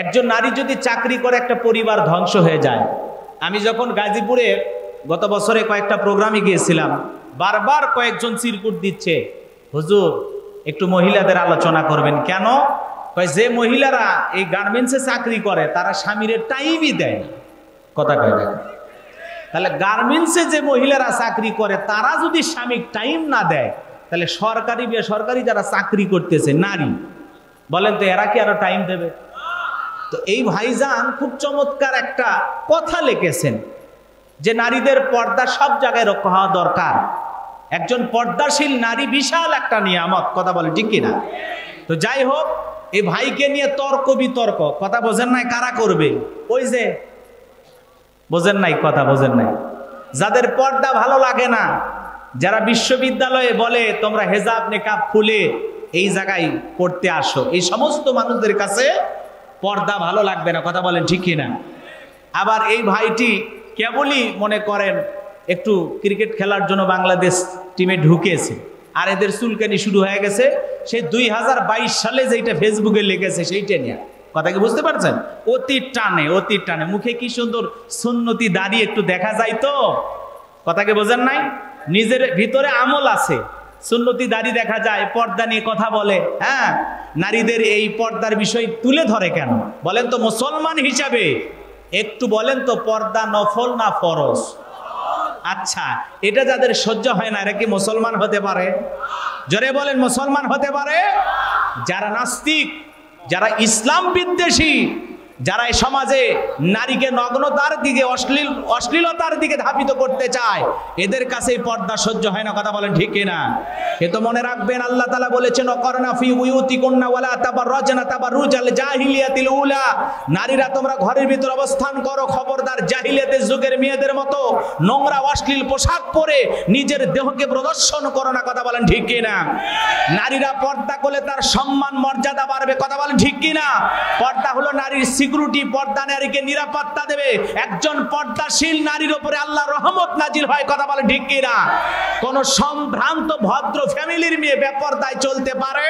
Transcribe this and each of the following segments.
একজন নারী যদি চাকরি করে একটা পরিবার ধ্বংস হয়ে যায়। আমি যখন গাজীপুরে গত বছরে কয়েকটা প্রোগ্রামে গিয়েছিলাম, বারবার কয়েকজন চিরকুট দিচ্ছে, হুজুর একটু মহিলাদের আলোচনা করবেন। কেন? যে মহিলারা এই গার্মেন্টসে চাকরি করে তারা স্বামীর টাইমই দেয় না। কথা কয় না? তাহলে গার্মেন্টসে যে মহিলারা চাকরি করে তারা যদি স্বামীর টাইম না দেয়, তাহলে সরকারি বেসরকারি যারা চাকরি করতেছে নারী, বলেন তো এরা কি আরো টাইম দেবে? তো এই ভাইজান খুব চমৎকার একটা কথা লিখেছেন যে নারীদের পর্দা সব জায়গায় রক্ষা হওয়া দরকার। একজন পর্দাশীল নারী বিশাল একটা নিয়ামত। কথা বলে ঠিক কিনা? তো যাই হোক, এই ভাইকে নিয়ে তর্ক বিতর্ক, কথা বোঝেন নাই? কারা করবে? ওই যে বোঝেন নাই, কথা বোঝেন নাই, যাদের পর্দা ভালো লাগে না, যারা বিশ্ববিদ্যালয়ে বলে তোমরা হেজাব নেকাব খুলে এই জায়গায় পড়তে আসো, এই সমস্ত মানুষদের কাছে পর্দা ভালো লাগবে না। কথা বলেন ঠিক কিনা? আবার এই ভাইটি কেবলই মনে করেন একটু ক্রিকেট খেলার জন্য বাংলাদেশ টিমে ঢুকেছে, আর এদের চুলকানি শুরু হয়ে গেছে সেই 2022 সালে যেটা ফেসবুকে লিখেছে সেইটা নিয়ে। কথা কি বুঝতে পারছেন? অতি টানে মুখে কি সুন্দর সুন্নতি দাড়ি একটু দেখা যায় তো। কথা কি বোঝেন নাই? নিজের ভিতরে আমল আছে, সুন্নতি দাড়ি দেখা যায়, পর্দা নিয়ে কথা বলে। হ্যাঁ, নারীদের এই পর্দার বিষয় তুলে ধরে কেন বলেন তো? মুসলমান হিসাবে একটু বলেন তো, পর্দা নফল না ফরজ? আচ্ছা, এটা যাদের সহ্য হয় না এরা কি মুসলমান হতে পারে? জোরে বলেন, মুসলমান হতে পারে? যারা নাস্তিক, যারা ইসলাম বিদ্বেষী, যারা এই সমাজে নারীকে নগ্নতার দিকে, অশ্লীলতার দিকে ধাবিত করতে চায়, এদের কাছে পর্দা সহ্য হয় না। কথা বলেন ঠিক কিনা? এ তো মনে রাখবেন, আল্লাহ তাআলা বলেছেন ওয়াকরনা ফি বুয়ুতিকুন্না ওয়ালা তাবাররাজনা তাবাররুজাল জাহিলিয়াতিল উলা, নারীরা তোমরা ঘরের ভিতর অবস্থান করো, খবরদার জাহিলিয়াতের যুগের মেয়েদের মতো নোংরা অশ্লীল পোশাক পরে নিজের দেহকে প্রদর্শন করো না। কথা বলেন ঠিক কিনা? নারীরা পর্দা করলে তার সম্মান মর্যাদা বাড়বে। কথা বলেন ঠিক কিনা? পর্দা হলো নারীর সিকিউরিটি, পর্দা নারীকে নিরাপত্তা দেবে। একজন পর্দাশীল নারীর উপরে আল্লাহর রহমত নাজিল হয়। কথা বলে ঠিক কিনা? কোন সম্ভ্রান্ত ভদ্র ফ্যামিলির মেয়ে বেপর্দায় চলতে পারে?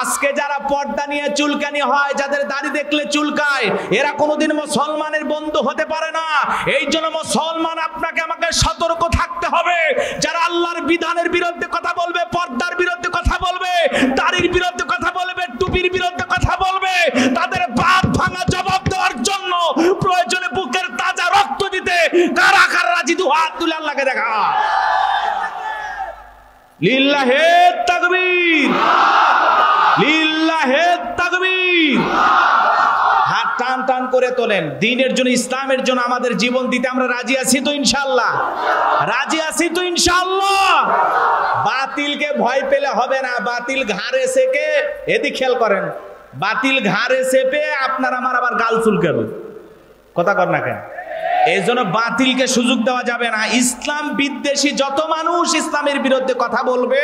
আজকে যারা পর্দা নিয়ে চুলকানি হয়, যাদের দাড়ি দেখলে চুলকায়, এরা কোনোদিন মুসলমানের বন্ধু হতে পারে না। এই জন্য মুসলমান আপনাকে আমাকে সতর্ক থাকতে হবে। যারা আল্লাহর বিধানের বিরুদ্ধে কথা বলবে, পর্দার বিরুদ্ধে কথা বলবে, দাড়ির বিরুদ্ধে কথা বলবে, টুপির বিরুদ্ধে কথা বলবে, তাদের বাপ ভাঙা জবাব দেওয়ার জন্য প্রয়োজনে বুকের তাজা রক্ত দিতে কারা কারা রাজি? দু হাত তুলে আল্লাহকে দেখা। লিল্লাহে তাকবীর, লিল্লাহে তাকবীর। হাত টান টান করে তোলেন। দ্বীনের জন্য, ইসলামের জন্য আমাদের জীবন দিতে আমরা রাজি আছি তো ইনশাআল্লাহ? রাজি আছি তো ইনশাআল্লাহ? বাতিলকে ভয় পেলে হবে না। বাতিল ঘাড়ে সেকে, এদিকে খেয়াল করেন, বাতিল ঘাড়ে চেপে আপনার আমার আবার গাল চুলকাবে। কথা কর না কেন? এই জন্য বাতিলকে সুযোগ দেওয়া যাবে না। ইসলাম বিদ্বেষী যত মানুষ ইসলামের বিরুদ্ধে কথা বলবে,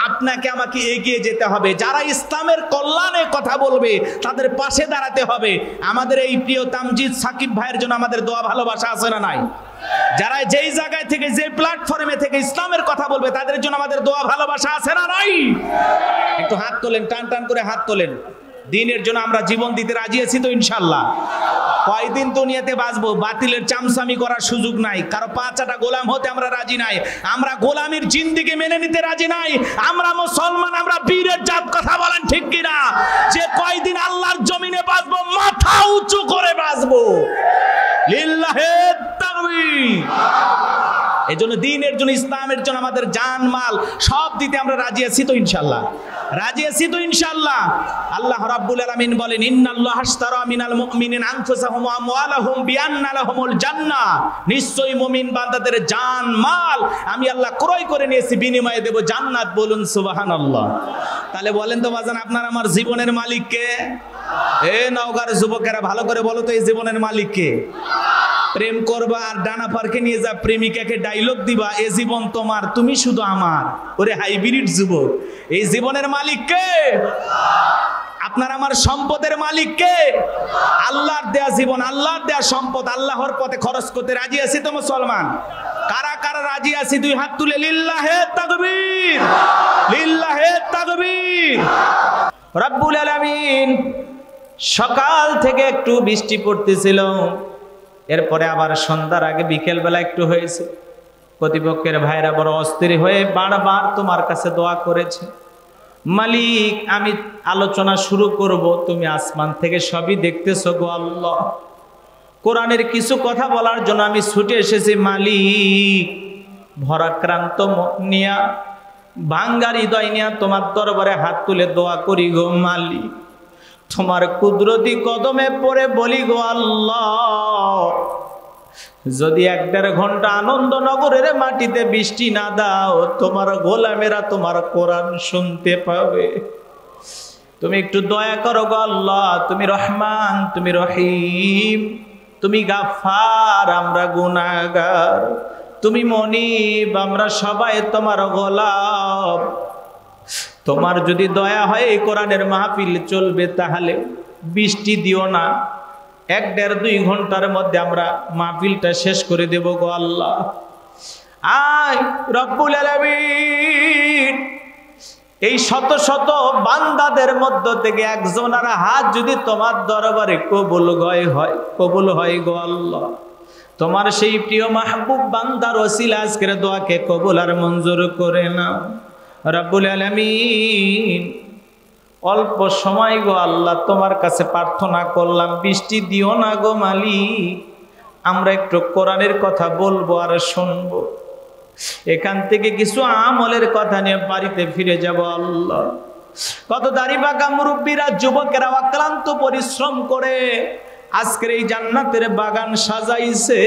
আপনাকে আমাকে এগিয়ে যেতে হবে। যারা ইসলামের কল্যাণে কথা বলবে তাদের পাশে দাঁড়াতে হবে। আমাদের এই প্রিয় তামজিদ সাকিব ভাইয়ের জন্য আমাদের দোয়া ভালোবাসা আছে না নাই? যারা যেই জায়গায় থেকে, যে প্ল্যাটফর্মে থেকে ইসলামের কথা বলবে তাদের জন্য আমাদের দোয়া ভালোবাসা আছে না নাই? একটু হাত তোলেন, টান টান করে হাত তোলেন। দ্বীনের জন্য আমরা জীবন দিতে রাজি আছি তো ইনশাআল্লাহ? কয়দিন দুনিয়াতে বাঁচবো, বাতিলের চামচামি করার সুযোগ নাই। কারো পাঁচাটা গোলাম হতে আমরা রাজি নাই। আমরা গোলামির জিন্দেগি মেনে নিতে রাজি নাই। আমরা মুসলমান, আমরা বীরের জাত। কথা বলেন ঠিক কিনা? যে কয়দিন আল্লাহর জমিনে বাঁচবো, মাথা উঁচু করে বাঁচবো। লিল্লাহে তাকবীর। এই জন্য দ্বীনের জন্য, ইসলামের জন্য আমাদের জান মাল সব দিতে আমরা রাজি আছি তো ইনশাআল্লাহ? রাজি আছি তো ইনশাআল্লাহ? আল্লাহ রাব্বুল আলামিন বলেন, ইন্নাল্লাহা আশতারা মিনাল মুমিনিনা আনফুসাহুম ওয়া আমওয়ালাহুম বিআন্না লাহুমুল জান্নাহ, নিশ্চয়ই মুমিন বান্দাদের জান মাল আমি আল্লাহ ক্রয় করে নিয়েছি, বিনিময়ে দেব জান্নাত। বলুন সুবহানাল্লাহ। তাহলে বলেন তো বাজান, আপনার আমার জীবনের মালিক কে? এ নওগাঁর যুবকেরা ভালো করে বলো তো, এই জীবনের মালিক কে? প্রেম করবা আর ডানা পার্কে নিয়ে যা প্রেমিকাকে ডায়লগ দিবা, এ জীবন তোমার, তুমি শুধু আমার। ওরে হাইব্রিড যুবক, এই জীবনের মালিক কে? আপনার আমার সম্পদের মালিক কে? আল্লাহর দেয়া জীবন, আল্লাহর দেয়া সম্পদ আল্লাহর পথে খরচ করতে রাজি আছি তো মুসলমান? কারা কারা রাজি আছি? দুই হাত তুলে লিল্লাহে তাকবীর, লিল্লাহে তাকবীর। রব্বুল আলামিন সকাল থেকে একটু বৃষ্টি পড়তেছিল, এরপরে আবার সন্ধ্যার আগে বিকেলবেলা একটু হয়েছে। প্রতিপক্ষের ভাইরা বড় অস্থির হয়ে বারবার তোমার কাছে দোয়া করেছে, মালিক আমি আলোচনা শুরু করব, তুমি আসমান থেকে সবই দেখতেছো গো আল্লাহ। কোরআনের কিছু কথা বলার জন্য আমি ছুটে এসেছি মালিক, ভরাক্রান্ত নিয়া ভাঙ্গা হৃদয় নিয়া তোমার দরবারে হাত তুলে দোয়া করি গো মালিক। তোমার কুদরতি কদমে পড়ে বলি গো আল্লাহ, যদি 1-1.5 ঘন্টা আনন্দনগরের মাটিতে বৃষ্টি না দাও, তোমার গোলামেরা তোমার কোরআন শুনতে পাবে। তুমি একটু দয়া করো গো আল্লাহ, তুমি রহমান, তুমি রহিম, তুমি গাফফার, আমরা গুনাহগার, তুমি মনিব, আমরা সবাই তোমার গোলাম। তোমার যদি দয়া হয় এই কোরআনের মাহফিল চলবে, তাহলে বৃষ্টি দিও না, 1-1.5-2 ঘন্টার মধ্যে আমরা মাহফিলটা শেষ করে দেব গো আল্লাহ। আয় রব্বুল আলামিন, এই শত শত বান্দাদের মধ্য থেকে একজনের হাত যদি তোমার দরবারে কবুল হয় গো আল্লাহ, তোমার সেই প্রিয় মাহবুব বান্দার ওসিলা আজকের দোয়াকে কবুল আর মঞ্জুর করে নাও রব্বুল আলামিন। অল্প সময় গো আল্লাহ তোমার কাছে প্রার্থনা করলাম, বৃষ্টি দিও না গো মালিক, আমরা একটু কোরআনের কথা বলবো আর শুনবো, এখান থেকে কিছু আমলের কথা নিয়ে বাড়িতে ফিরে যাব আল্লাহ। কত দাড়ি পাকা মুরব্বীরা, যুবকেরা অক্লান্ত পরিশ্রম করে আজকের এই জান্নাতের বাগান সাজাইছে,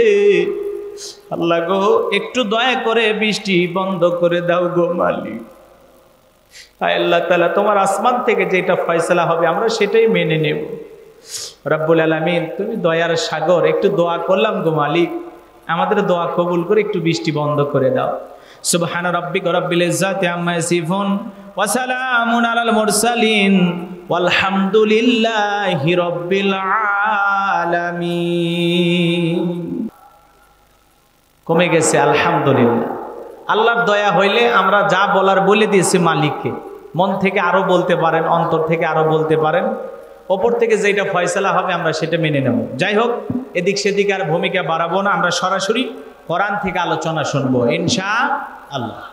আল্লাহ গো একটু দয়া করে বৃষ্টি বন্ধ করে দাও গো মালিক। আল্লাহ তাআলা তোমার আসমান থেকে যেটা ফয়সালা হবে আমরা সেটাই মেনে নেব রব্বুল আলামিন। তুমি দয়ার সাগর, একটু দোয়া করলাম গো মালিক, আমাদের দোয়া কবুল করে একটু বৃষ্টি বন্ধ করে দাও। সুবহান রাব্বিকা রাব্বিল ইজ্জাতি আম্মা ইয়াসিফুন ওয়া সালামুন আলাল মুরসালিন ওয়ালহামদুলিল্লাহি রাব্বিল আলামিন। কমে গেছে আলহামদুলিল্লাহ। আল্লাহর দয়া হইলে আমরা যা বলার বলে দিয়েছি মালিককে, মন থেকে আরো বলতে পারেন, অন্তর থেকে আরো বলতে পারেন, ওপর থেকে যেটা ফয়সালা হবে আমরা সেটা মেনে নেব। যাই হোক, এদিক সেদিক আর ভূমিকা বাড়াবো না, আমরা সরাসরি কোরআন থেকে আলোচনা শুনবো ইনশাআল্লাহ।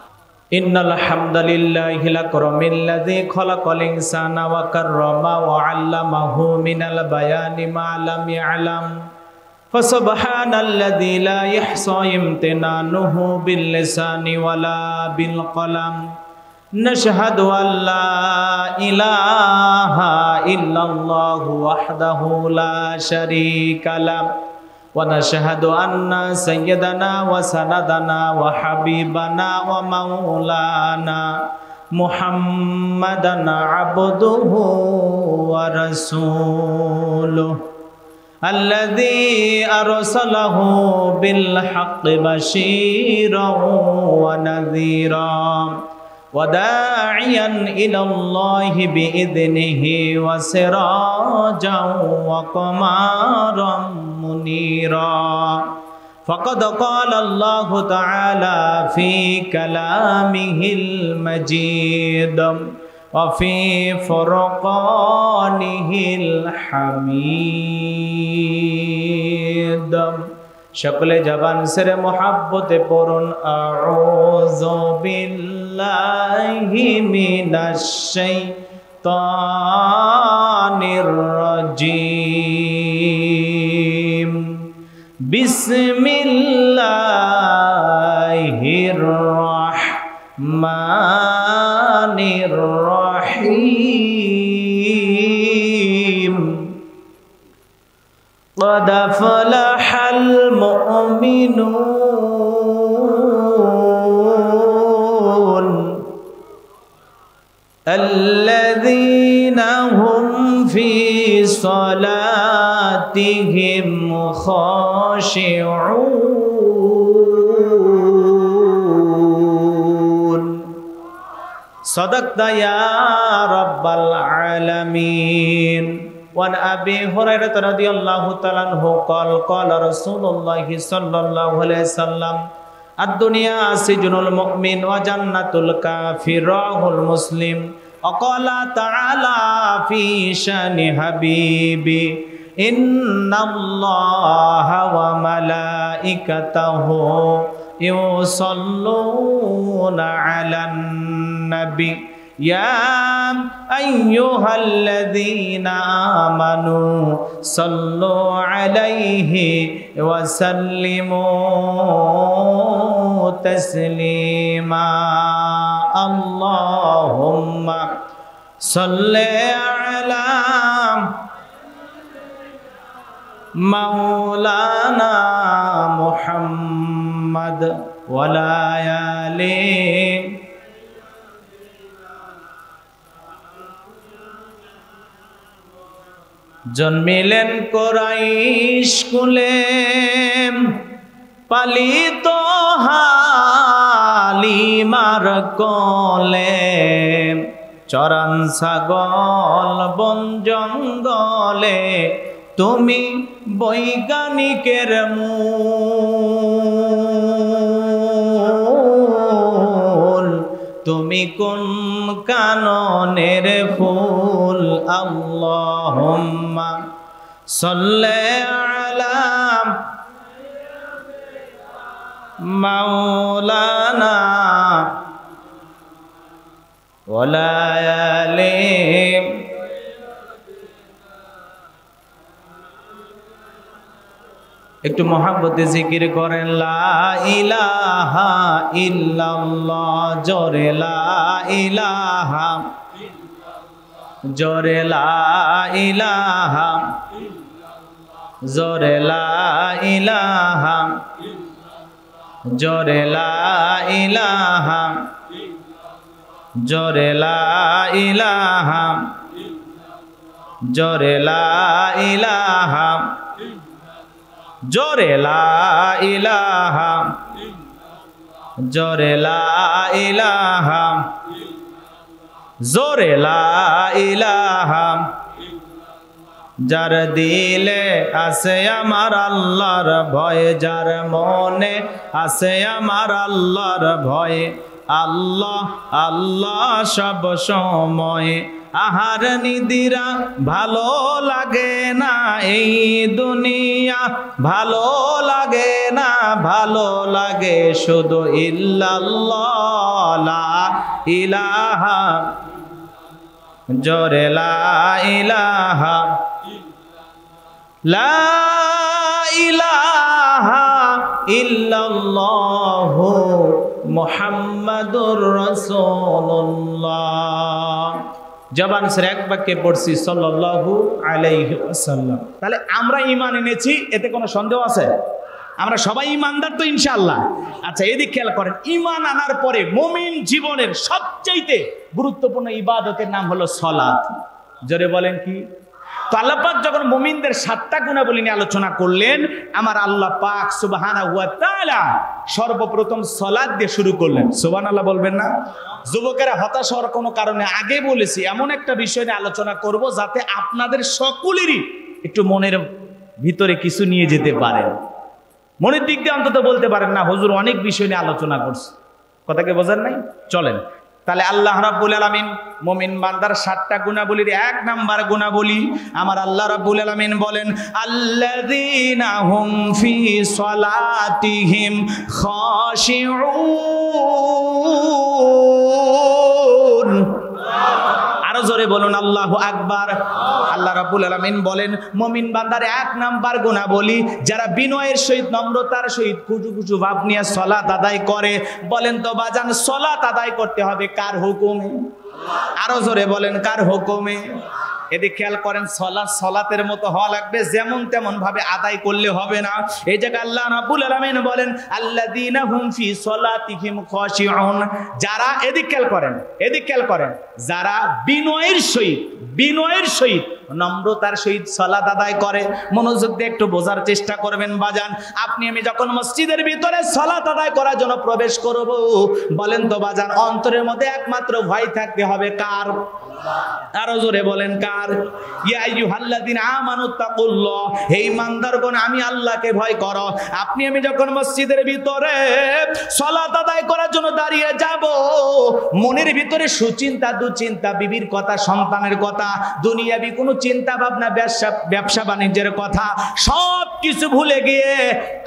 ইন্নাল হামদালিল্লাহি লাকারামিল্লাযী খালাকাল ইনসানা ওয়া কাররামা ওয়া আল্লামাহু মিনাল বায়ানি মা লাম ইয়ালাম ফাসুবহানাল্লাযী লা ইহসা ইমতিনানুহু বিল লিসানি ওয়ালা বিল কলাম নাশহাদু আল্লা ইলাহা ইল্লাল্লাহু ওয়াহদাহু লা শারীকা লাহু ওয়া নাশহাদু আন্না সাইয়্যিদানা ওয়া সানাদানা ওয়া হাবিবানা ওয়া মাওলানা মুহাম্মাদান আবদুহু ওয়া রাসূলুহু আল্লাযী আরসালাহু বিল হাক্কি বাশীরান ওয়া নাযীরা ওয়া দাঈয়ান ইলাল্লাহি বিইذনিহি ওয়া সিরাজান ওয়া কমারাম মুনীরা। ফাকাদ ক্বালা আল্লাহু তাআলা ফি কালামিহিল মাজিদ ওয়া ফি ফুরকানিহিল হামিদ। সকলে জবান সেরে মোহাব্বতে পড়ুন আউযু বিল্লাহি মিনাশ শাইতানির রাজীম। বিসমিল্লাহির রাহমানির রাহিম। قد أفلح المؤمنون الذين هم في صلاتهم خاشعون صدقت يا رب العالمين. وعن أبي هريرة رضي الله تعالى عنه قال قال رسول الله صلى الله عليه وسلم الدنيا سجن المؤمن وجنة الكافر رواه المسلم. وقال تعالى في شأن حبيبي إن الله وملائكته يصلون على النبي يا أيها الذين آمنوا صلوا عليه وسلموا تسليما اللهم صل على مولانا محمد وعلى آله জন্মিলেন কুরাইশ কুলে পালিত হালিমার কোলে চরান ছাগল বন জঙ্গলে তুমি বৈজ্ঞানিকের মূল তুমি কোন কাননের ফুল আল্লাহুম্মা সাল্লি আলা মাওলানা ওয়ালা আলিহি একটু মহব্বতে জিকির করেন লা ইলাহা ইল্লাল্লাহ জোরে লা ইলাহা জোরে লা ইলাহা জোরে লা ইলাহা জোরে লা ইলাহা জোরে লা ইলাহা জোরে লা ইলাহা জোরে লা ইলাহা জোরে লা ইলাহা জোরে লা ইলাহা যার দিলে আছে আমার আল্লাহর ভয় যার মনে আছে আমার আল্লাহর ভয় আল্লাহ আল্লাহ সব সময় আহার নিদিরা ভালো লাগে না এই দুনিয়া ভালো লাগে না ভালো লাগে শুধু ইল্লাল্লাহ লা ইলাহা জোরে লা ইলাহা লা ইলাহা ইল্লাল্লাহু মুহাম্মাদুর রাসূলুল্লাহ জবান ছেড়ে এক বাক্যে পড়ছি সাল্লাল্লাহু আলাইহি ওয়াসাল্লাম। তাহলে আমরা ঈমান এনেছি, এতে কোনো সন্দেহ আছে? আমরা সবাই ঈমানদার তো ইনশাআল্লাহ। আচ্ছা, এদিক খেয়াল করেন, ঈমান আনার পরে মুমিন জীবনের সবচেয়ে গুরুত্বপূর্ণ ইবাদতের নাম হলো সালাত। জোরে বলেন কি? তো আল্লাহ পাক যখন মুমিনদের 7টা গুণাবলী নিয়ে আলোচনা করলেন, আমার আল্লাহ পাক সুবহানাহু ওয়া তাআলা সর্বপ্রথম সালাত দিয়ে শুরু করলেন। সুবহানাল্লাহ বলবেন না? যুবকেরা হতাশ হওয়ার কোনো কারণে আগে বলেছি এমন একটা বিষয় নিয়ে আলোচনা করব যাতে আপনাদের সকলেরই একটু মনের ভিতরে কিছু নিয়ে যেতে পারেন, মনের দিক দিয়ে অন্তত বলতে পারেন না হুজুর অনেক বিষয় নিয়ে আলোচনা করছে। কথাকে বোঝেন নাই? চলেন তাহলে আল্লাহ রাব্বুল আলামিন মুমিন বান্দার 7টা গুণাবলীর 1 নাম্বার গুণাবলী আমার আল্লাহ রাব্বুল আলামিন বলেন আল্লাযীনা হুম ফি সালাতিহিম খাশিউন। আরো জোরে বলুন আল্লাহু আকবার। আল্লাহ রাব্বুল আলামিন বলেন মুমিন বান্দার 1 নাম্বার গুণাবলী যারা বিনয়ের সহিত নম্রতার সহিত খুশু খুশু ভাব নিয়ে সালাত আদায় করে। বলেন তো বাজান, সালাত আদায় করতে হবে কার হুকুমে? আরো জোরে বলেন কার হুকুমে? এদিকে খেয়াল করেন, সালাতের মতো হওয়া লাগবে, যেমন তেমন ভাবে আদায় করলে হবে না। এই জায়গায় আল্লাহ রাব্বুল আলামিন বলেন আল্লাযীনা হুম ফি সালাতিহিম খাশিউন। যারা, এদিকে খেয়াল করেন, যারা বিনয়ের সহিত নম্রতার সহিত সালাত আদায় করে। মনোযোগ দিয়ে একটু বোঝার চেষ্টা করবেন বাজান। আপনি আমি যখন মসজিদের ভিতরে সালাত আদায় করার জন্য প্রবেশ করব, বলেন তো বাজান অন্তরের মধ্যে একমাত্র ভয় থাকতে হবে কার? আরো জোরে বলেন কার? ইয়া আইয়ুহাল্লাযীনা আমানুত্তাকুল্লাহ, হে ঈমানদারগণ আমি আল্লাহকে ভয় করো। আপনি আমি যখন মসজিদের ভিতরে সালাত আদায় করার জন্য দাঁড়িয়ে যাব, মনের ভিতরে সুচিন্তা দুচিন্তা, বিবির কথা, সন্তানের কথা, দুনিয়াবি কোনো চিন্তা ভাবনা, ব্যবসা বাণিজ্যের কথা সব কিছু ভুলে গিয়ে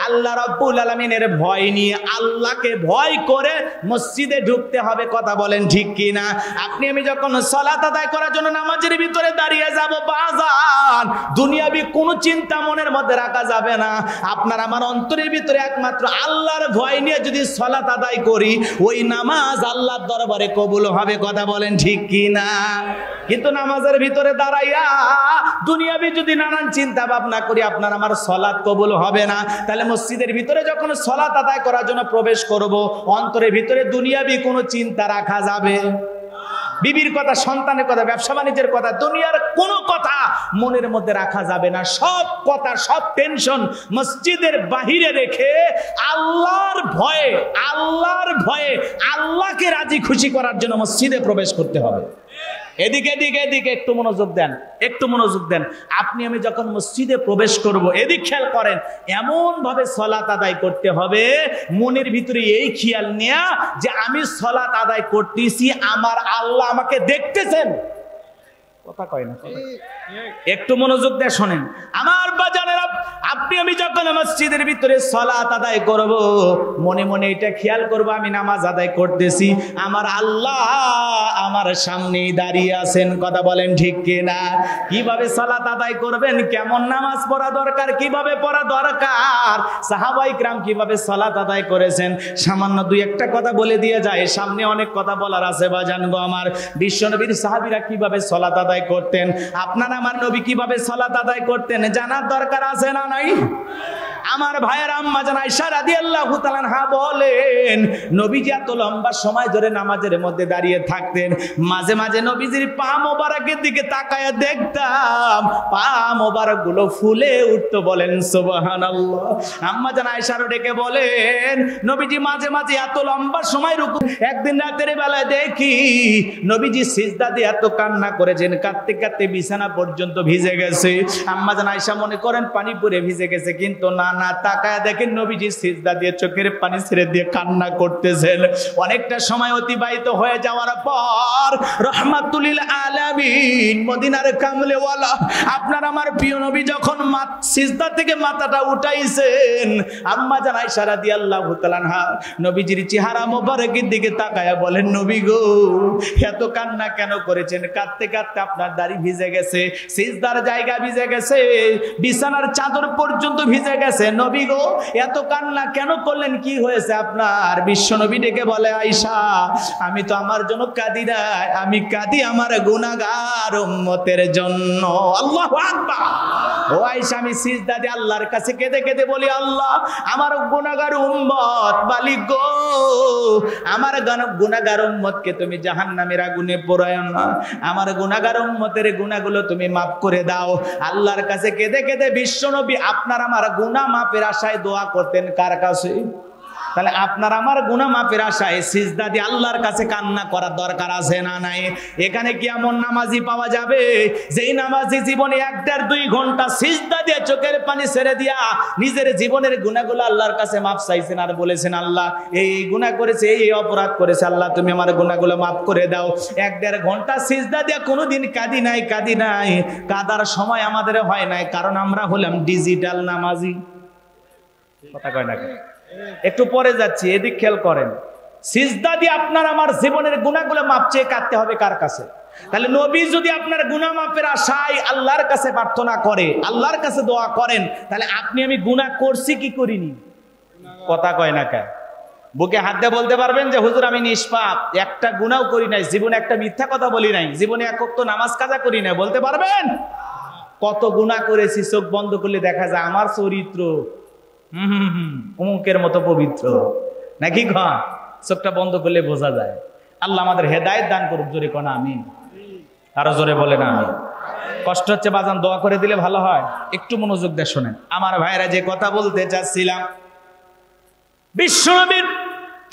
আল্লাহ রাব্বুল আলামিনের ভয় নিয়ে আল্লাহকে ভয় করে মসজিদে ঢুকতে হবে। কথা বলেন ঠিক কিনা? আপনি আমি যখন সালাত আদায় করার জন্য নামাজের ভিতরে দাঁড়িয়ে যাব, বাজান দুনিয়াবি কোনো চিন্তা মনের মধ্যে রাখা যাবে না। আপনার আমার অন্তরের ভিতরে একমাত্র আল্লাহর ভয় নিয়ে যদি সালাত আদায় করি, ওই নামাজ আল্লাহর দরবারে কবুল হবে। কথা বলেন ঠিক কিনা? কিন্তু নামাজের ভিতরে দাঁড়াইয়া দুনিয়াবি যদি নানান চিন্তা ভাবনা করি, আপনার আমার সালাত কবুল হবে না। তাহলে মসজিদের ভিতরে যখন সালাত আদায় করার জন্য প্রবেশ করব, অন্তরের ভিতরে দুনিয়াবি কোনো চিন্তা রাখা যাবে? বিবির কথা, সন্তানের কথা, ব্যবসা বাণিজ্যের কথা, দুনিয়ার কোনো কথা মনের মধ্যে রাখা যাবে না। সব কথা, সব টেনশন মসজিদের বাহিরে রেখে আল্লাহর ভয়ে আল্লাহকে রাজি খুশি করার জন্য মসজিদে প্রবেশ করতে হবে। এদিকে এদিকে এদিকে একটু মনোযোগ দেন, একটু মনোযোগ দেন। আপনি আমি যখন মসজিদে প্রবেশ করব, এদিক খেয়াল করেন, এমন ভাবে সালাত আদায় করতে হবে মনের ভিতরে এই খেয়াল নেয়া যে আমি সালাত আদায় করতেছি, আমার আল্লাহ আমাকে দেখতেছেন। কথা কয় না? একটু মনোযোগ দিয়ে শোনেন আমার বাজানেরা। আপনি আমি যখন মসজিদের ভিতরে সালাত আদায় করব, মনে মনে এটা খেয়াল করব আমি নামাজ আদায় করতেছি, আমার আল্লাহ আমার সামনেই দাঁড়িয়ে আছেন। কথা বলেন ঠিক কিনা? কিভাবে সালাত আদায় করবেন, কেমন নামাজ পড়া দরকার, কিভাবে পড়া দরকার, সাহাবায়ে কেরাম কিভাবে সালাত আদায় করেছেন, সামান্য দুই একটা কথা বলে দিয়ে যায়। সামনে অনেক কথা বলার আছে বাজান গো আমার। বিশ্বনবীর সাহাবীরা কিভাবে সালাত আদায় করতেন, আপনার আমার নবী কিভাবে সালাত আদায় করতেন জানার দরকার আছে না নাই? আমার ভাইয়ের আম্মা জান আয়েশা রাদিয়াল্লাহু তাআলা আনহা বলেন, নবীজি এত লম্বা সময় ধরে নামাজের মধ্যে দাঁড়িয়ে থাকতেন, মাঝে মাঝে নবীজির পা মোবারকের দিকে তাকায়া দেখতাম পা মোবারক গুলো ফুলে উঠতো। বলেন সুবহানাল্লাহ। আম্মা জান আয়েশা ডেকে বলেন, নবীজি মাঝে মাঝে এত লম্বা সময় রুকু, একদিন রাতের বেলায় দেখি নবীজি সিজদা দিয়ে এত কান্না করেছেন, কাঁদতে কাঁদতে বিছানা পর্যন্ত ভিজে গেছে। আম্মা জান আয়েশা মনে করেন পানি পড়ে ভিজে গেছে, কিন্তু না, তাকায় দেখেন নবীজি সিজদা দিয়ে চোখের পানি ছেড়ে দিয়ে কান্না করতেছেন। অনেকটা সময় অতিবাহিত হয়ে যাওয়ার পর রহমাতুল আলামিন মদিনার কামলে ওয়ালা আপনার আমার প্রিয় নবী যখন সিজদা থেকে মাথাটা উঠাইছেন, আম্মা জান আয়েশা রাদিয়াল্লাহু তাআলা আনহা নবীজির চেহারা মোবারকের দিকে তাকায়া বলেন, নবী গো এত কান্না কেন করেছেন? কাঁদতে কাঁদতে আপনার দাড়ি ভিজে গেছে, সিজদার জায়গা ভিজে গেছে, বিছানার চাদর পর্যন্ত ভিজে গেছে। নবী গো এত কান্না কেন করলেন, কি হয়েছে আপনার? বিশ্ব নবী ডেকে বলে, আয়েশা আমি তো আমার জন্য কাঁদি না, আমি কাঁদি আমার গুনাহগার উম্মতের জন্য। আল্লাহু আকবার। ও আয়েশা আমি সিজদা দিয়ে আল্লাহর কাছে কেঁদে কেঁদে বলি, আল্লাহ আমার গুনাহগার উম্মত মালিক গো, আমার গুনাহগার উম্মতকে তুমি জাহান্নামের আগুনে পোড়ায়ো না, আমার গুনাহগার উম্মতের গুনাহগুলো তুমি মাফ করে দাও। আল্লাহর কাছে কেঁদে কেঁদে বিশ্ব নবী আপনার আমার গুনাহ মাফের আশায় দোয়া করতেন কার কাছে? তাহলে আপনার আমার গুনাহ মাফের আশায় সিজদা দিয়ে আল্লাহর কাছে কান্না করার দরকার আছে না নাই? এখানে কি এমন নামাজি পাওয়া যাবে যেই নামাজি জীবনে 1-2 ঘন্টা সিজদা দিয়ে চোখের পানি ছেড়ে দিয়া নিজের জীবনের গুনাহগুলো আল্লাহর কাছে মাফ চাইছেন আর বলেছেন, আল্লাহ এই গুনাহ করেছে, এই অপরাধ করেছে, আল্লাহ তুমি আমার গুনাহগুলো মাফ করে দাও। 1-1.5 ঘন্টা সিজদা দিয়ে কোনোদিন কাঁদি নাই। কাঁদার সময় আমাদের হয় নাই, কারণ আমরা হলাম ডিজিটাল নামাজি। কথা কয় না? একটু পরে যাচ্ছি, এদিক খেয়াল করেন। সিজদা দিয়ে আপনার আমার জীবনের গুনাহগুলো মাপ চেয়ে কাঁদতে হবে কার কাছে? তাহলে নবী যদি আপনার গুনাহ মাপের আশায় আল্লাহর কাছে প্রার্থনা করে, আল্লাহর কাছে দোয়া করেন, তাহলে আপনি আমি গুনাহ করছি কি করিনি? কথা কয় না কেন? বুকে হাত দিয়ে বলতে পারবেন যে হুজুর আমি নিষ্পাপ, একটা গুনাহ করি নাই, জীবনে একটা মিথ্যা কথা বলি নাই, জীবনে এক ওয়াক্ত নামাজ কাজা করি নাই, বলতে পারবেন? কত গুনাহ করেছি, চোখ বন্ধ করলে দেখা যায় আমার চরিত্র অমুকের মতো পবিত্র নাকি? চোখটা বন্ধ করলে বোঝা যায়। আল্লাহ আমাদের হেদায়েত দান করুক। জোরে কোন আমিন। আরো জোরে বলেন আমিন। কষ্ট হচ্ছে বাজান, দোয়া করে দিলে ভালো হয়। একটু মনোযোগ দিয়ে শোনেন আমার ভাইরা, যে কথা বলতে চাচ্ছিলাম, বিশ্বনবীর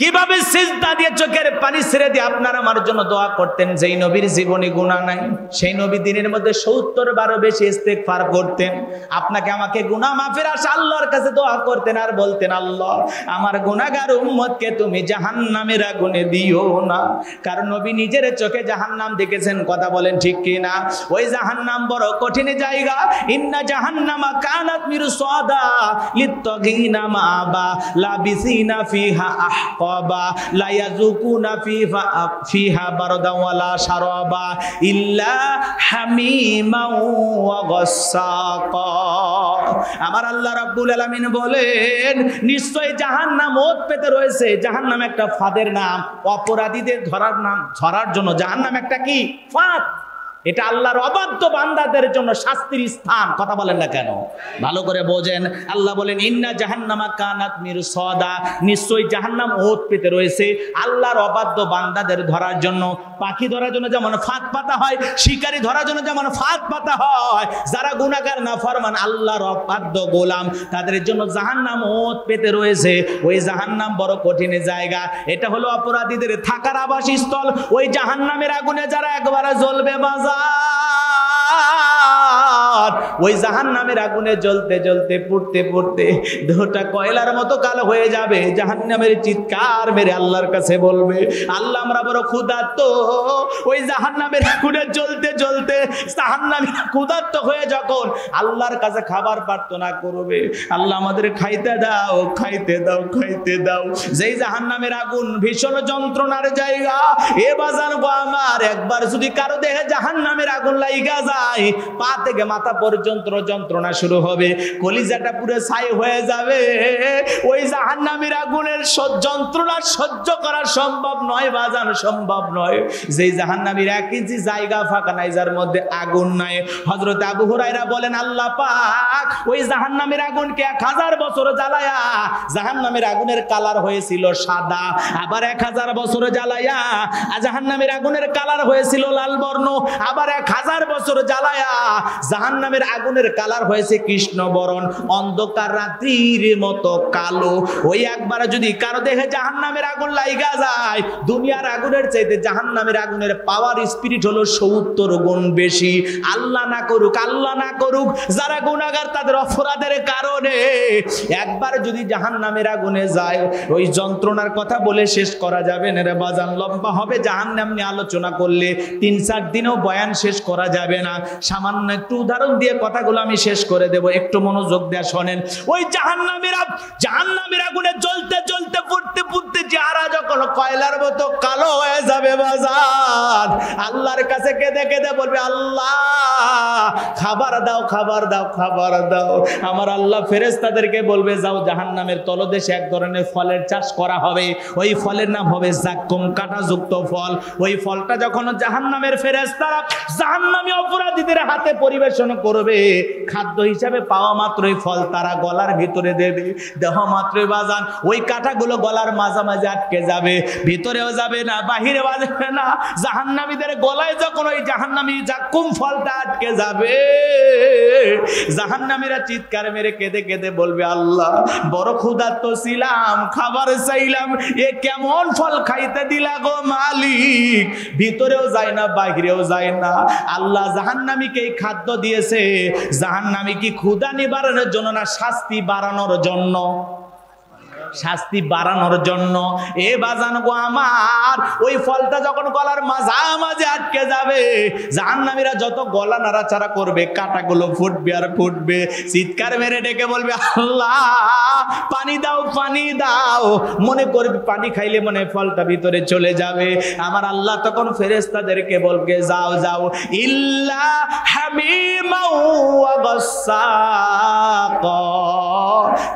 কিভাবে সিজদা দিয়ে চোখের পানি ছেড়ে দিয়ে আপনারা আমার জন্য দোয়া করতেন। যেই নবীর জীবনে গুনাহ নাই, সেই নবী দিনের মধ্যে 70 বারও বেশি ইস্তেগফার করতেন। আপনাকে আমাকে গুনাহ মাফের আশা আল্লাহর কাছে দোয়া করতেন আর বলতেন, আল্লাহ আমার গুনাহগার উম্মতকে তুমি জাহান্নামের আগুনে দিও না। কারণ নবী নিজের চোখে জাহান্নাম দেখেছেন, কথা বলেন ঠিক কি না? ওই জাহান্নাম বড় কঠিন জায়গা। ইন্না জাহান্নামা কানাত মিরসাদা লিত্তাগিনা মাআবা লাবিসিনা ফিহা আহকাবা লা ইয়াযুকুনা ফিহা বারদান ওয়ালা শারাবা ইল্লা হামিমা ওয়া গাসসাকা। আমার আল্লাহ রাব্বুল আলামিন বলেন, নিশ্চয় জাহান্নাম ওত পেতে রয়েছে। জাহান্নাম একটা ফাঁদের নাম, অপরাধীদের ধরার জন্য জাহান্নাম একটা কি ফাঁদ। এটা আল্লাহর অবাধ্য বান্দাদের জন্য শাস্তির স্থান। কথা বলেন না কেন? ভালো করে বোঝেন। আল্লাহ বলেন, ইন্না জাহান্নামা কানাত মিরসাদা, নিশ্চয়ই জাহান্নাম ওত পেতে রয়েছে আল্লাহর অবাধ্য বান্দাদের ধরার জন্য। পাখি ধরার জন্য যেমন ফাঁদ পাতা হয়, শিকারী ধরার জন্য যেমন ফাঁদ পাতা হয়, যারা গুনাহগার নাফরমান আল্লাহর অবাধ্য গোলাম তাদের জন্য জাহান্নাম ওত পেতে রয়েছে। ওই জাহান্নাম বড় কঠিন জায়গা। এটা হলো অপরাধীদের থাকার আবাসস্থল। ওই জাহান্নামের আগুনে যারা একবার জ্বলবে বাজা, ওই জাহান্নামের আগুনে জ্বলতে জ্বলতে পুড়তে পুড়তে দেহটা কয়লার মতো কালো হয়ে যাবে। জাহান্নামের চিৎকার মেরে আল্লাহর কাছে বলবে, আল্লাহ আমরা বড় ক্ষুধার্ত। ওই জাহান্নামের আগুনে জ্বলতে জ্বলতে জাহান্নামীরা ক্ষুধার্ত হয়ে যখন আল্লাহর কাছে খাবার প্রার্থনা করবে, আল্লাহ আমাদের খাইতে দাও, খাইতে দাও, খাইতে দাও। যেই জাহান্নামের আগুন ভীষণ যন্ত্রণার জায়গা। এ বাজান গো আমার, একবার যদি কারো দেহে জাহান্নামের আগুন লাইগা যায়, পা থেকে মাথা পর্যন্ত যন্ত্রণা শুরু হবে, কলিজাটা পুরো ছাই হয়ে যাবে। ওই জাহান্নামের আগুনের যন্ত্রণা সহ্য করা সম্ভব নয় বাজান, সম্ভব নয়। যেই জাহান্নামীর 1 ইঞ্চি জায়গা ফাঁকা নাই, যার মধ্যে আগুন নাই। হযরত আবু হুরায়রা বলেন, আল্লাহ পাক ওই জাহান্নামের আগুনকে 1000 বছর জ্বালায়া জাহান্নামের আগুনের কালার হয়েছিল সাদা, আবার 1000 বছর জ্বালায়া জাহান্নামের আগুনের কালার হয়েছিল লাল বর্ণ, আবার 1000 বছর জ্বালায়া জাহান্নামের আগুনের কালার হয়েছে কৃষ্ণ বরণ, অন্ধকার রাত্রির মতো কালো। ওই একবার যদি কারো দেহে জাহান্নামের আগুন লাইগা যায়, দুনিয়ার আগুনের চাইতে জাহান্নামের আগুনের পাওয়ার স্পিরিট হলো 70 গুণ বেশি। আল্লাহ না করুক, আল্লাহ না করুক, যারা গুনাহগার তাদের অপরাধের কারণে একবার যদি জাহান্নামের আগুনে যায়, ওই যন্ত্রণার কথা বলে শেষ করা যাবে না রে বাজান, লম্বা হবে। জাহান্নাম নিয়ে আলোচনা করলে 3-4 দিনেও বয়ান শেষ করা যাবে না। সামান্য একটু উদাহরণ দিয়ে কথাগুলো আমি শেষ করে দেব, একটু মনোযোগ দিয়ে শোনেন। ওই জাহান্নামের আগুনে জ্বলতে জ্বলতে পুড়তে পুড়তে চেহারা যখন কয়লার মতো কালো হয়ে যাবে বাজার, আল্লাহর কাছে কেঁদে কেঁদে বলবে, আল্লাহ খাবার দাও, খাবার দাও, খাবার দাও। আমার আল্লাহ ফেরেশতাদেরকে বলবে, যাও জাহান্নামের তলদেশে এক ধরনের ফলের চাষ করা হবে। ওই ফলের নাম হবে জাক্কুম, কাঁটাযুক্ত ফল। ওই ফলটা যখন জাহান্নামের ফেরেশতারা জাহান্নামী অপরাধীদের হাতে পরিবেশন করবে, খাদ্য হিসাবে পাওয়া মাত্রই ফল তারা গলার ভিতরে দেবে। দেহ মাত্রই বাজান ওই কাঁটাগুলো গলার মাঝামাঝি আটকে যাবে, ভিতরেও যাবে না, বাহিরেও যাবে না। জাহান্নামীদের গলায় যখন ওই জাহান্নামী জাক্কুম ফলটা আটকে যাবে, জাহান্নামীরা চিৎকার মেরে কেঁদে কেঁদে বলবে, আল্লাহ বড় ক্ষুধার্ত ছিলাম, খাবার চাইলাম, এ কেমন ফল খাইতে দিলা গো মালিক। ভিতরেও যায় না, বাহিরেও যায় না। আল্লাহ জাহান্নামীকে এই খাদ্য দিয়েছে, জাহান্নামী কি ক্ষুধা নিবারণের জন্য না শাস্তি বাড়ানোর জন্য? শাস্তি বাড়ানোর জন্য। এ বাজান গো আমার, ওই ফলটা যখন গলার মাঝামাঝি আটকে যাবে, জাহান্নামীরা যত গলা নাড়াচাড়া করবে, কাঁটাগুলো ফুটবে আর ফুটবে, চিৎকার মেরে ডেকে বলবে, আল্লাহ পানি দাও, পানি দাও। মনে করবে পানি খাইলে মনে ফলটা ভিতরে চলে যাবে। আমার আল্লাহ তখন ফেরেশতাদেরকে বলবে, যাও যাও, ইল্লা হামিমা ওয়া গাসসাকা।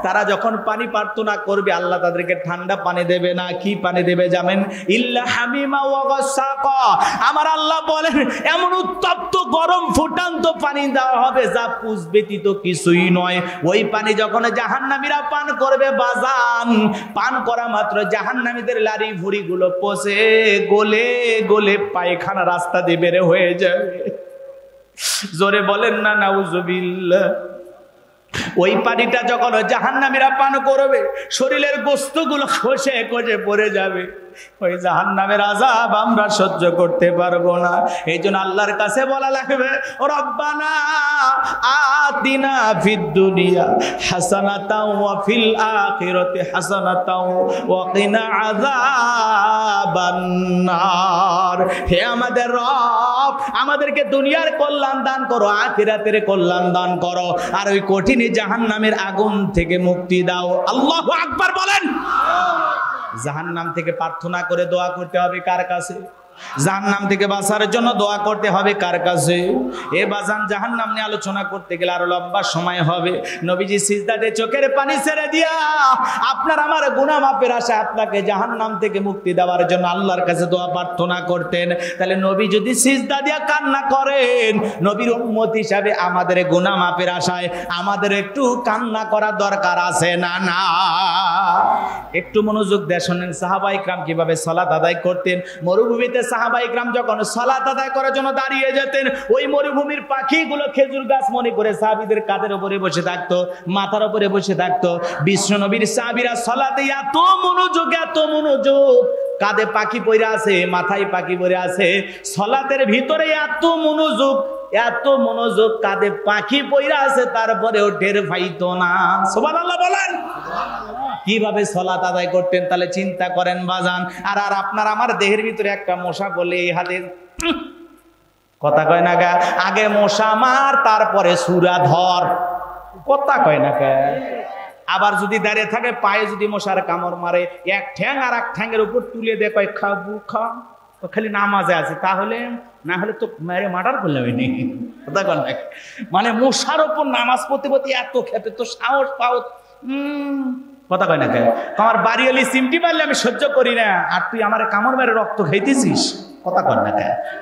তারা যখন পানি প্রার্থনা করবে, আল্লাহ তাদেরকে ঠান্ডা পানি দেবে না, কি পানি দেবে জানেন? ইল্লা হামিমা ওয়া গাসসাকা। আমার আল্লাহ বলেন, এমন উত্তপ্ত গরম ফুটান্ত পানি দেওয়া হবে যা পুষ ব্যতীত কিছুই নয়। ওই পানি যখন জাহান্নামীরা পান করবে বাজান, পান করা মাত্র জাহান্নামীদের লারি ভুড়ি গুলো পচে গলে গলে পায়খানা রাস্তা দিয়ে বের হয়ে যাবে। জোরে বলেন না নাউজুবিল্লাহ। ওই পানিটা যখন জাহান্নামীরা পান করবে শরীরের গোশতগুলো খসে খসে পড়ে যাবে। ওই জাহান্নামের আযাব আমরা সহ্য করতে পারবো না। এই জন্য আল্লাহর কাছে বলা লাগবে, রব্বানা আতিনা ফিদ দুনিয়া হাসানাতাও ওয়া ফিল আখিরাতি হাসানাতাও ওয়া কিনা আযাবান নার। হে আমাদের রব, আমাদেরকে দুনিয়ার কল্যাণ দান করো, আখিরাতের কল্যাণ দান করো, আর ওই কঠিন জাহান্নামের আগুন থেকে মুক্তি দাও। আল্লাহু আকবার বলেন। জাহান্নাম থেকে প্রার্থনা করে দোয়া করতে হবে কার কাছে? জাহান্নাম থেকে বাঁচার জন্য দোয়া করতে হবে কার কাছে? এ বাজান, জাহান্নাম নিয়ে আলোচনা করতে গেলে আরো লম্বা সময় হবে। নবীজি সিজদাতে চোখের পানি ছেড়ে দিয়া আপনার আমার গুনাহ মাফের আশায় আপনাকে জাহান্নাম থেকে মুক্তি দেওয়ার জন্য আল্লাহর কাছে দোয়া প্রার্থনা করতেন। তাহলে নবী যদি সিজদা দিয়া কান্না করেন, নবীর উম্মত হিসাবে আমাদের গুনাহ মাফের আশায় আমাদের একটু কান্না করা দরকার আছে না? না, একটু মনোযোগ দিয়ে শুনেন সাহাবায়ে কেরাম কিভাবে সালাত আদায় করতেন। মরুভূমিতে সাহাবায়ে কেরাম যখন সালাত আদায় করার জন্য দাঁড়িয়ে যেতেন, ওই মরুভূমির পাখিগুলো খেজুর গাছ মনে করে সাহাবীদের কাঁধের উপরে বসে থাকতো, মাথার উপরে বসে থাকতো। বিশ্ব নবীর সাহাবীরা সালাতে এত মনোযোগ কাঁধে পাখি পড়ে আছে, মাথায় পাখি পড়ে আছে, সালাতের ভিতরে এত মনোযোগ কাঁধে পাখি পড়ে আছে, তারপরেও টের পাইতো না। সুবহানাল্লাহ বলেন। কিভাবে সালাত আদায় করতেন তাহলে চিন্তা করেন বাজান। আর আপনার আমার দেহের ভিতরে একটা মশা বলে এই হাতের কথা কয় না গা, আগে মশা মার তারপরে সূরা ধর, কথা কয় না গা। আবার যদি দাঁড়িয়ে থাকে পায়ে যদি মশার কামড় মারে, এক ঠ্যাং আর এক ঠ্যাংয়ের উপর তুলে দেয়, কয় খাবু খা, তো খালি নামাজে আছে, তাহলে না হলে তো মেরে মার্ডার করলে হয়নি। কথা কয় না, মানে মশার উপর নামাজ পড়তে পড়তে এত খেতে তো সাহস পাও। কথা কয় না, আমার বাড়ি এলি সিমটি মারলে আমি সহ্য করি না, আর তুই আমার কামড় মেরে রক্ত খাইতেছিস। কথা কয় না,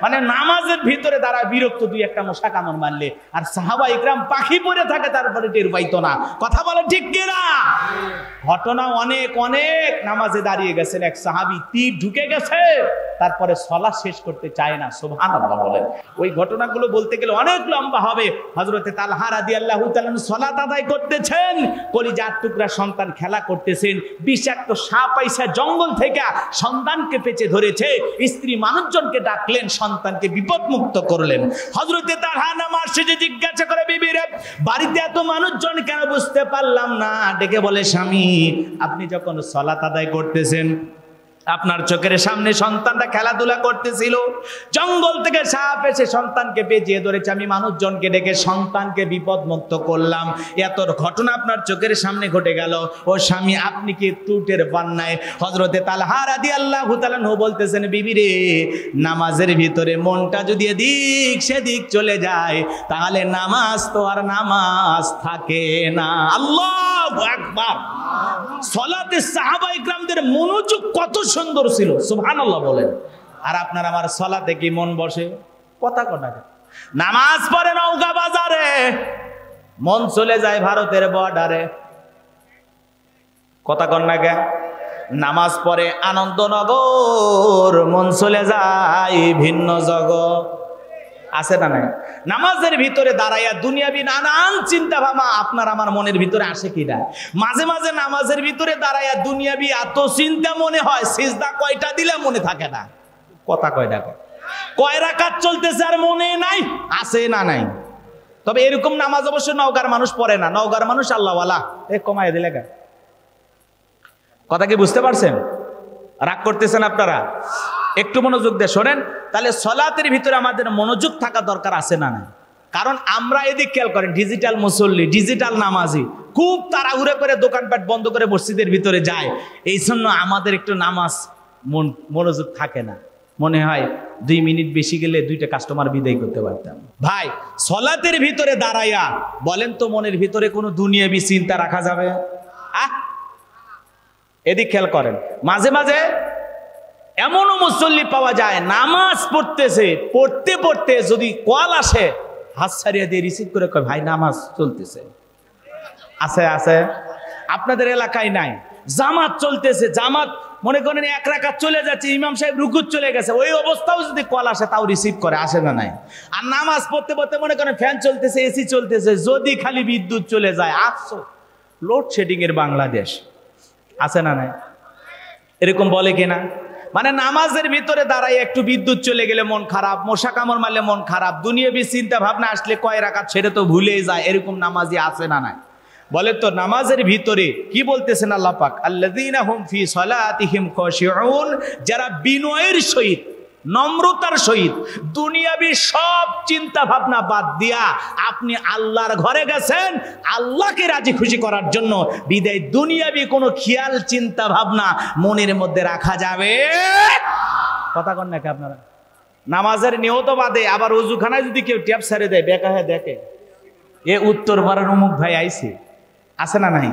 মানে নামাজের ভিতরে তারা বিরক্ত, দুই একটা মশা কামড় মারলে। আর সাহাবায়ে কেরাম পাখি পড়ে থাকে তারপরে টের পাইতো না। কথা বলে ঠিক কিনা? ঘটনা অনেক অনেক। নামাজে দাঁড়িয়ে গেছেন, এক সাহাবী তীর ঢুকে গেছে, তারপরে সালাত শেষ করতে চায় না। সুবহানাল্লাহ বলেন। ওই ঘটনাগুলো বলতে গেলে অনেক লম্বা হবে। হযরতে তালহা রাদিয়াল্লাহু তাআলা সালাত আদায় করতেছেন, কলিজার টুকরা সন্তান খেলা করতেছেন, বিষাক্ত সাপ আইসা জঙ্গল থেকে সন্তানকে পেঁচে ধরেছে। স্ত্রী মানুষজনকে ডাকলেন, সন্তানকে বিপদমুক্ত করলেন। হযরতে তালহা নামাজ শেষে জিজ্ঞাসা করে, বিবি রে, বাড়িতে এত মানুষজন কেন? বুঝতে পারলাম না। ডেকে বলে, স্বামী, আপনি যখন সালাত আদায় করতেছেন, আপনার চোখের সামনে সন্তানটা খেলাধুলা করতেছিল, জঙ্গল থেকে সাপ এসে সন্তানকে পেঁচিয়ে ধরেছে, আমি মানুষজনকে ডেকে সন্তানকে বিপদ মুক্ত করলাম। এত ঘটনা আপনার চোখের সামনে ঘটে গেল, ও স্বামী, আপনি কি একটু টের পান নাই? হযরতে তালহা রাদিয়াল্লাহু তাআলা বলতেছেন, বিবি রে, নামাজের ভিতরে মনটা যদি এদিক সেদিক চলে যায়, তাহলে নামাজ তো আর নামাজ থাকে না। আল্লাহু আকবার। সালাতে সাহাবায়ে কেরামদের মনোযোগ কত সুন্দর ছিল, সুবহানাল্লাহ বলেন। আর আপনার আমার সালাতে কি মন বসে? কথা কথা নামাজ পড়ে নওগাঁ বাজারে, মন চলে যায় ভারতের বর্ডারে। কথা কন না গে। নামাজ পড়ে আনন্দনগর, মন চলে যায় ভিন্ন জগৎ। আছে না নাই? নামাজের ভিতরে দাঁড়াইয়া দুনিয়াবি নানান চিন্তা ভাবনা আপনার আমার মনের ভিতরে আসে কিনা? মাঝে মাঝে নামাজের ভিতরে দাঁড়াইয়া দুনিয়াবি এত চিন্তা মনে হয়, সিজদা কয়টা দিলে মনে থাকে না। কথা কয়টা কয় রাকাত চলতেছে আর মনে নাই, আছে না নাই? তবে এরকম নামাজ অবশ্য নওগাঁর মানুষ পড়ে না। নওগাঁর মানুষ আল্লাহওয়ালা। কমায় দিলে গা। কথা কি বুঝতে পারছেন? রাগ করতেছেন আপনারা? একটু মনোযোগ দিয়ে শোনেন। তাহলে সালাতের ভিতরে আমাদের মনোযোগ থাকা দরকার আছে না? কারণ আমরা এদিক খেয়াল করেন, ডিজিটাল মুসল্লি, ডিজিটাল নামাজি, খুব তাড়াহুড়ো করে দোকানপাট বন্ধ করে মসজিদের ভিতরে যায়। এই জন্য আমাদের একটু নামাজ মনোযোগ থাকে না। মনে হয় 2 মিনিট বেশি গেলে 2টা কাস্টমার বিদায় করতে পারতাম। ভাই, সালাতের ভিতরে দাঁড়াইয়া বলেন তো, মনের ভিতরে কোনো দুনিয়াবি চিন্তা রাখা যাবে? এদিক খেয়াল করেন। মাঝে মাঝে এমনও মুসল্লি পাওয়া যায়, নামাজ পড়তেছে, পড়তে পড়তে যদি কল আসে, হাত ছাড়িয়ে দিয়ে রিসিভ করে কয়, ভাই নামাজ চলতেছে। আছে আছে, আপনাদের এলাকায় নাই? জামাত চলতেছে, জামাত মনে করেন এক রাকাত চলে যাচ্ছে, ইমাম সাহেব রুকুত চলে গেছে, ওই অবস্থাও যদি কল আসে তাও রিসিভ করে, আসে না নাই? আর নামাজ পড়তে পড়তে মনে করেন ফ্যান চলতেছে, এসি চলতেছে, যদি খালি বিদ্যুৎ চলে যায়, আফসোস, লোডশেডিং এর বাংলাদেশ, আছে না নাই? এরকম বলে কিনা? মানে নামাজের ভিতরে দাঁড়াই একটু বিদ্যুৎ চলে গেলে মন খারাপ, মশা কামড় মারলে মন খারাপ, দুনিয়াবি চিন্তা ভাবনা আসলে কয় রাকাত ছেড়ে তো ভুলেই যায়, এরকম নামাজি আছে না নাই? বলে তো নামাজের ভিতরে কি বলতেছেন আল্লাহ পাক, আল্লাযীনা হুম ফি সালাতিহিম খাশিউন, যারা বিনয়ের সহিত, নম্রতার সহিত, দুনিয়াবি সব চিন্তা ভাবনা বাদ দিয়া আপনি আল্লাহর ঘরে গেছেন আল্লাহকে রাজি খুশি করার জন্য, বিদায় দুনিয়াবি কোনো খেয়াল চিন্তা ভাবনা মনের মধ্যে রাখা যাবে? কথা কন নাকি আপনারা? নামাজের নিয়ত বাদে আবার ওযুখানায় যদি কেউ ট্যাপ ছেড়ে দেয়, বেকা হয়ে দেখে এ উত্তর পাড়ার অমুক ভাই আইছে, আছে না নাই?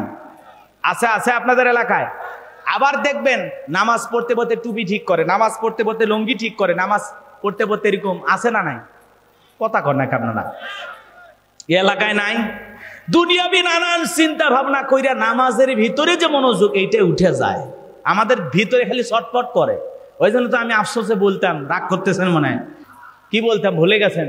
আছে, আছে আপনাদের এলাকায়। আবার দেখবেন নামাজ পড়তে পড়তে টুপি ঠিক করে, নামাজ পড়তে পড়তে লুঙ্গি ঠিক করে, নামাজ পড়তে পড়তে এরকম, আছে না নাই? কথা কর নাকি আপনারা? এ এলাকায় নাই? দুনিয়াবি নানান চিন্তা ভাবনা কইরা নামাজের ভিতরে যে মনোযোগ, এইটাই উঠে যায়, আমাদের ভিতরে খালি ছটফট করে। ওই জন্য তো আমি আফসোসে বলতাম, রাগ করতেছেন মনে হয়, কি বলতাম ভুলে গেছেন,